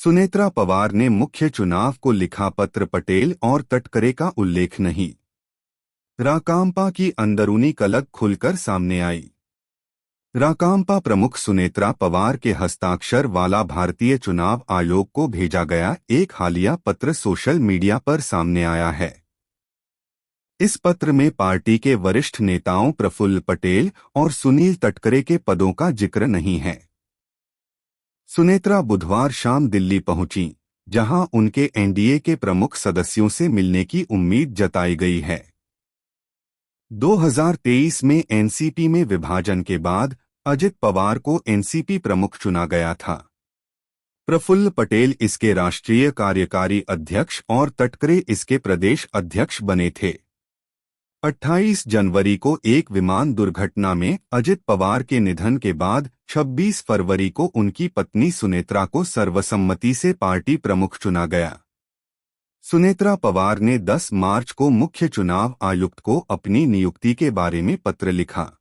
सुनेत्रा पवार ने मुख्य चुनाव को लिखा पत्र, पटेल और तटकरे का उल्लेख नहीं। राकांपा की अंदरूनी कलग खुलकर सामने आई। राकांपा प्रमुख सुनेत्रा पवार के हस्ताक्षर वाला भारतीय चुनाव आयोग को भेजा गया एक हालिया पत्र सोशल मीडिया पर सामने आया है। इस पत्र में पार्टी के वरिष्ठ नेताओं प्रफुल्ल पटेल और सुनील तटकरे के पदों का जिक्र नहीं है। सुनेत्रा बुधवार शाम दिल्ली पहुंची, जहां उनके एनडीए के प्रमुख सदस्यों से मिलने की उम्मीद जताई गई है। 2023 में एनसीपी में विभाजन के बाद अजित पवार को एनसीपी प्रमुख चुना गया था। प्रफुल्ल पटेल इसके राष्ट्रीय कार्यकारी अध्यक्ष और तटकरे इसके प्रदेश अध्यक्ष बने थे। 28 जनवरी को एक विमान दुर्घटना में अजित पवार के निधन के बाद 26 फरवरी को उनकी पत्नी सुनेत्रा को सर्वसम्मति से पार्टी प्रमुख चुना गया। सुनेत्रा पवार ने 10 मार्च को मुख्य चुनाव आयुक्त को अपनी नियुक्ति के बारे में पत्र लिखा।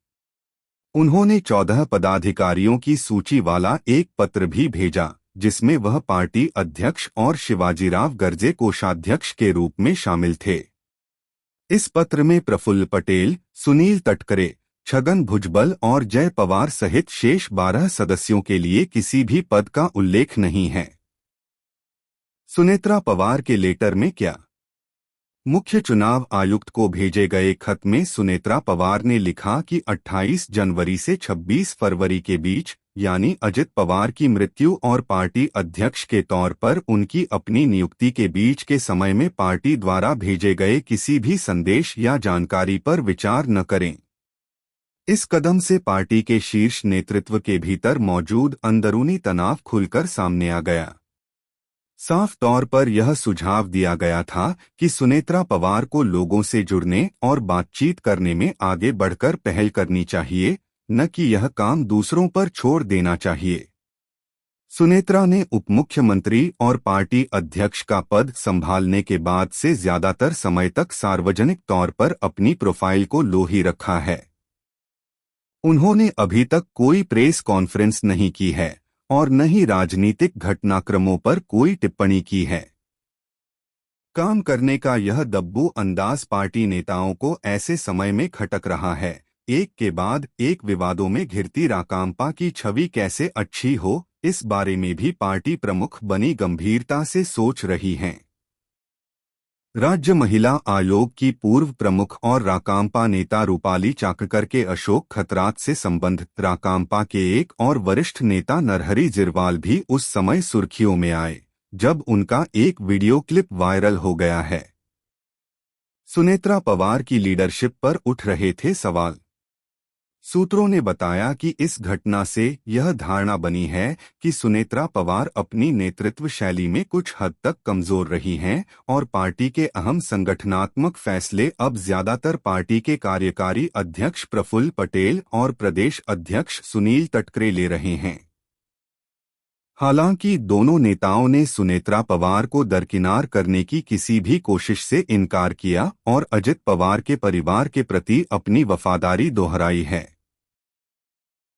उन्होंने 14 पदाधिकारियों की सूची वाला एक पत्र भी भेजा, जिसमें वह पार्टी अध्यक्ष और शिवाजीराव गर्जे कोषाध्यक्ष के रूप में शामिल थे। इस पत्र में प्रफुल्ल पटेल, सुनील तटकरे, छगन भुजबल और जय पवार सहित शेष 12 सदस्यों के लिए किसी भी पद का उल्लेख नहीं है। सुनेत्रा पवार के लेटर में क्या? मुख्य चुनाव आयुक्त को भेजे गए खत में सुनेत्रा पवार ने लिखा कि 28 जनवरी से 26 फरवरी के बीच, यानी अजित पवार की मृत्यु और पार्टी अध्यक्ष के तौर पर उनकी अपनी नियुक्ति के बीच के समय में पार्टी द्वारा भेजे गए किसी भी संदेश या जानकारी पर विचार न करें। इस कदम से पार्टी के शीर्ष नेतृत्व के भीतर मौजूद अंदरूनी तनाव खुलकर सामने आ गया। साफ तौर पर यह सुझाव दिया गया था कि सुनेत्रा पवार को लोगों से जुड़ने और बातचीत करने में आगे बढ़कर पहल करनी चाहिए, न कि यह काम दूसरों पर छोड़ देना चाहिए। सुनेत्रा ने उपमुख्यमंत्री और पार्टी अध्यक्ष का पद संभालने के बाद से ज्यादातर समय तक सार्वजनिक तौर पर अपनी प्रोफाइल को लो ही रखा है। उन्होंने अभी तक कोई प्रेस कॉन्फ्रेंस नहीं की है और न ही राजनीतिक घटनाक्रमों पर कोई टिप्पणी की है। काम करने का यह दब्बू अंदाज पार्टी नेताओं को ऐसे समय में खटक रहा है। एक के बाद एक विवादों में घिरती राकांपा की छवि कैसे अच्छी हो, इस बारे में भी पार्टी प्रमुख बनी गंभीरता से सोच रही हैं। राज्य महिला आयोग की पूर्व प्रमुख और राकांपा नेता रूपाली चाककर के अशोक खतरात से संबंधित राकांपा के एक और वरिष्ठ नेता नरहरी जिरवाल भी उस समय सुर्खियों में आए, जब उनका एक वीडियो क्लिप वायरल हो गया है। सुनेत्रा पवार की लीडरशिप पर उठ रहे थे सवाल। सूत्रों ने बताया कि इस घटना से यह धारणा बनी है कि सुनेत्रा पवार अपनी नेतृत्व शैली में कुछ हद तक कमजोर रही हैं और पार्टी के अहम संगठनात्मक फैसले अब ज्यादातर पार्टी के कार्यकारी अध्यक्ष प्रफुल्ल पटेल और प्रदेश अध्यक्ष सुनील तटकरे ले रहे हैं। हालांकि दोनों नेताओं ने सुनेत्रा पवार को दरकिनार करने की किसी भी कोशिश से इनकार किया और अजित पवार के परिवार के प्रति अपनी वफादारी दोहराई है।